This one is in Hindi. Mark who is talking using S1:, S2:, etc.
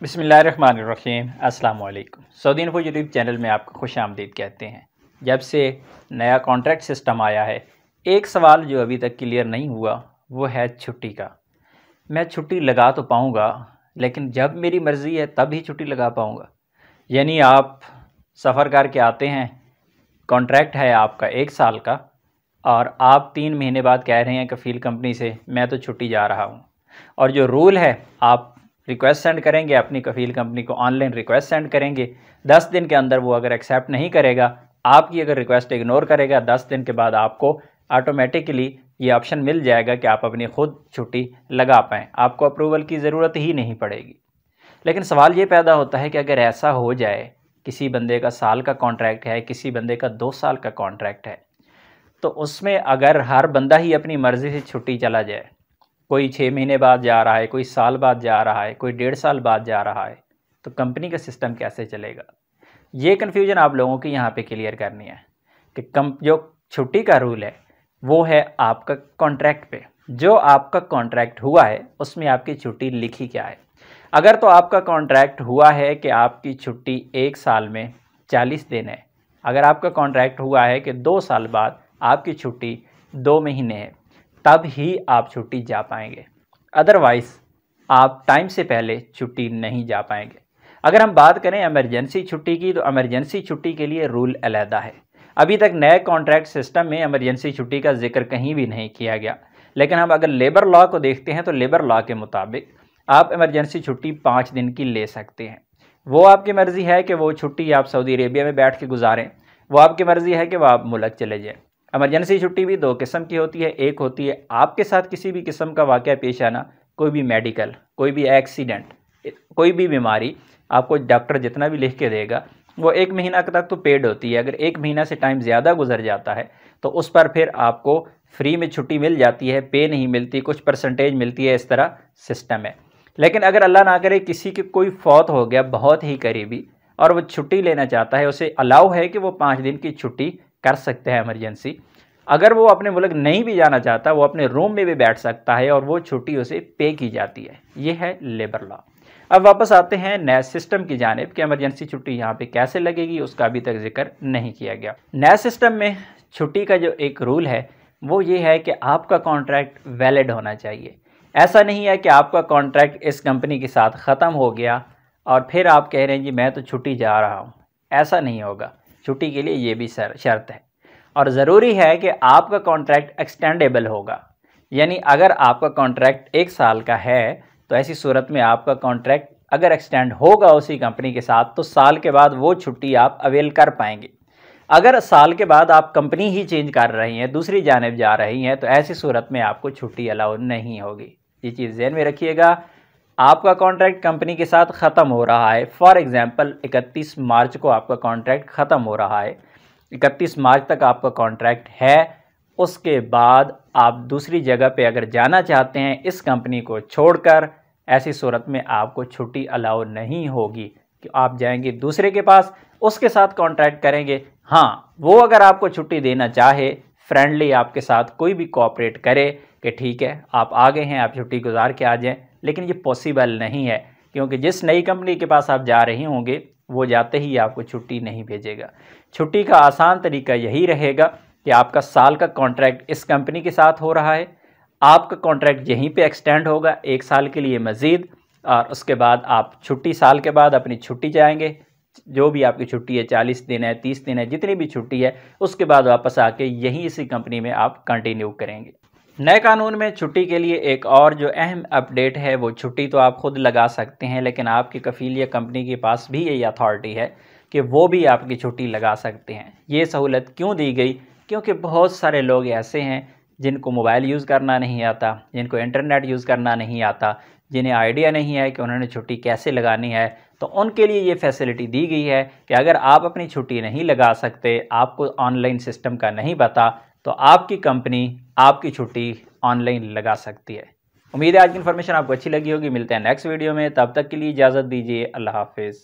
S1: बिस्मिल्लाहिर्रहमानिर्रहीम अस्सलाम वालेकुम। सऊदी इन्फो यूट्यूब चैनल में आपका खुश आमदीद कहते हैं। जब से नया कॉन्ट्रैक्ट सिस्टम आया है, एक सवाल जो अभी तक क्लियर नहीं हुआ वो है छुट्टी का। मैं छुट्टी लगा तो पाऊँगा, लेकिन जब मेरी मर्ज़ी है तब ही छुट्टी लगा पाऊँगा। यानी आप सफ़र करके आते हैं, कॉन्ट्रैक्ट है आपका 1 साल का, और आप 3 महीने बाद कह रहे हैं कफ़ील कंपनी से मैं तो छुट्टी जा रहा हूँ। और जो रूल है, आप रिक्वेस्ट सेंड करेंगे, अपनी कफ़ील कंपनी को ऑनलाइन रिक्वेस्ट सेंड करेंगे। 10 दिन के अंदर वो अगर एक्सेप्ट नहीं करेगा, आपकी अगर रिक्वेस्ट इग्नोर करेगा, 10 दिन के बाद आपको ऑटोमेटिकली ये ऑप्शन मिल जाएगा कि आप अपनी खुद छुट्टी लगा पाएँ। आपको अप्रूवल की ज़रूरत ही नहीं पड़ेगी। लेकिन सवाल ये पैदा होता है कि अगर ऐसा हो जाए, किसी बंदे का साल का कॉन्ट्रैक्ट है, किसी बंदे का 2 साल का कॉन्ट्रैक्ट है, तो उसमें अगर हर बंदा ही अपनी मर्ज़ी से छुट्टी चला जाए, कोई 6 महीने बाद जा रहा है, कोई साल बाद जा रहा है, कोई 1.5 साल बाद जा रहा है, तो कंपनी का सिस्टम कैसे चलेगा? ये कन्फ्यूजन आप लोगों की यहाँ पे क्लियर करनी है कि जो छुट्टी का रूल है वो है आपका कॉन्ट्रैक्ट पे। जो आपका कॉन्ट्रैक्ट हुआ है उसमें आपकी छुट्टी लिखी क्या है। अगर तो आपका कॉन्ट्रैक्ट हुआ है कि आपकी छुट्टी 1 साल में 40 दिन है, अगर आपका कॉन्ट्रैक्ट हुआ है कि 2 साल बाद आपकी छुट्टी 2 महीने है, तब ही आप छुट्टी जा पाएंगे। अदरवाइज़ आप टाइम से पहले छुट्टी नहीं जा पाएंगे। अगर हम बात करें इमरजेंसी छुट्टी की, तो इमरजेंसी छुट्टी के लिए रूल अलहदा है। अभी तक नए कॉन्ट्रैक्ट सिस्टम में इमरजेंसी छुट्टी का जिक्र कहीं भी नहीं किया गया। लेकिन हम अगर लेबर लॉ को देखते हैं तो लेबर लॉ के मुताबिक आप इमरजेंसी छुट्टी 5 दिन की ले सकते हैं। वो आपकी मर्ज़ी है कि वो छुट्टी आप सऊदी अरेबिया में बैठ के गुजारें, वो आपकी मर्ज़ी है कि वो आप मुल्क चले जाएँ। इमरजेंसी छुट्टी भी 2 किस्म की होती है। एक होती है आपके साथ किसी भी किस्म का वाक़या पेश आना, कोई भी मेडिकल, कोई भी एक्सीडेंट, कोई भी बीमारी, आपको डॉक्टर जितना भी लिख के देगा वो 1 महीना तक तो पेड होती है। अगर 1 महीना से टाइम ज़्यादा गुजर जाता है तो उस पर फिर आपको फ्री में छुट्टी मिल जाती है, पे नहीं मिलती, कुछ परसेंटेज मिलती है। इस तरह सिस्टम है। लेकिन अगर अल्लाह ना करे किसी की कोई फौत हो गया बहुत ही करीबी और वो छुट्टी लेना चाहता है, उसे अलाउ है कि वो 5 दिन की छुट्टी कर सकते हैं इमरजेंसी। अगर वो अपने मुल्क नहीं भी जाना चाहता, वो अपने रूम में भी बैठ सकता है और वो छुट्टी उसे पे की जाती है। ये है लेबर लॉ। अब वापस आते हैं नए सिस्टम की जानिब कि इमरजेंसी छुट्टी यहाँ पे कैसे लगेगी, उसका अभी तक जिक्र नहीं किया गया। नए सिस्टम में छुट्टी का जो एक रूल है वो ये है कि आपका कॉन्ट्रैक्ट वैलिड होना चाहिए। ऐसा नहीं है कि आपका कॉन्ट्रैक्ट इस कंपनी के साथ ख़त्म हो गया और फिर आप कह रहे हैं जी मैं तो छुट्टी जा रहा हूँ। ऐसा नहीं होगा। छुट्टी के लिए ये भी शर्त है। और ज़रूरी है कि आपका कॉन्ट्रैक्ट एक्सटेंडेबल होगा। यानी अगर आपका कॉन्ट्रैक्ट 1 साल का है तो ऐसी सूरत में आपका कॉन्ट्रैक्ट अगर एक्सटेंड होगा उसी कंपनी के साथ, तो साल के बाद वो छुट्टी आप अवेल कर पाएंगे। अगर साल के बाद आप कंपनी ही चेंज कर रही हैं, दूसरी जानिब जा रही हैं, तो ऐसी सूरत में आपको छुट्टी अलाउ नहीं होगी। ये चीज़ ज़हन में रखिएगा। आपका कॉन्ट्रैक्ट कंपनी के साथ ख़त्म हो रहा है, फॉर एग्ज़ाम्पल 31 मार्च को आपका कॉन्ट्रैक्ट ख़त्म हो रहा है, 31 मार्च तक आपका कॉन्ट्रैक्ट है। उसके बाद आप दूसरी जगह पे अगर जाना चाहते हैं इस कंपनी को छोड़कर, ऐसी सूरत में आपको छुट्टी अलाउ नहीं होगी कि आप जाएंगे दूसरे के पास, उसके साथ कॉन्ट्रैक्ट करेंगे। हाँ, वो अगर आपको छुट्टी देना चाहे, फ्रेंडली आपके साथ कोई भी कोऑपरेट करे कि ठीक है आप आ गए हैं, आप छुट्टी गुजार के आ जाएं, लेकिन ये पॉसिबल नहीं है क्योंकि जिस नई कंपनी के पास आप जा रही होंगे वो जाते ही आपको छुट्टी नहीं भेजेगा। छुट्टी का आसान तरीका यही रहेगा कि आपका साल का कॉन्ट्रैक्ट इस कंपनी के साथ हो रहा है, आपका कॉन्ट्रैक्ट यहीं पे एक्सटेंड होगा 1 साल के लिए मज़ीद, और उसके बाद आप छुट्टी साल के बाद अपनी छुट्टी जाएंगे। जो भी आपकी छुट्टी है, 40 दिन है, 30 दिन है, जितनी भी छुट्टी है, उसके बाद वापस आके यहीं इसी कंपनी में आप कंटिन्यू करेंगे। नए कानून में छुट्टी के लिए एक और जो अहम अपडेट है, वो छुट्टी तो आप खुद लगा सकते हैं, लेकिन आपकी कफ़ील या कंपनी के पास भी यही अथॉरिटी है कि वो भी आपकी छुट्टी लगा सकते हैं। ये सहूलत क्यों दी गई? क्योंकि बहुत सारे लोग ऐसे हैं जिनको मोबाइल यूज़ करना नहीं आता, जिनको इंटरनेट यूज़ करना नहीं आता, जिन्हें आइडिया नहीं है कि उन्होंने छुट्टी कैसे लगानी है। तो उनके लिए ये फैसिलिटी दी गई है कि अगर आप अपनी छुट्टी नहीं लगा सकते, आपको ऑनलाइन सिस्टम का नहीं पता, तो आपकी कंपनी आपकी छुट्टी ऑनलाइन लगा सकती है। उम्मीद है आज की इन्फॉर्मेशन आपको अच्छी लगी होगी। मिलते हैं नेक्स्ट वीडियो में, तब तक के लिए इजाज़त दीजिए। अल्लाह हाफिज़।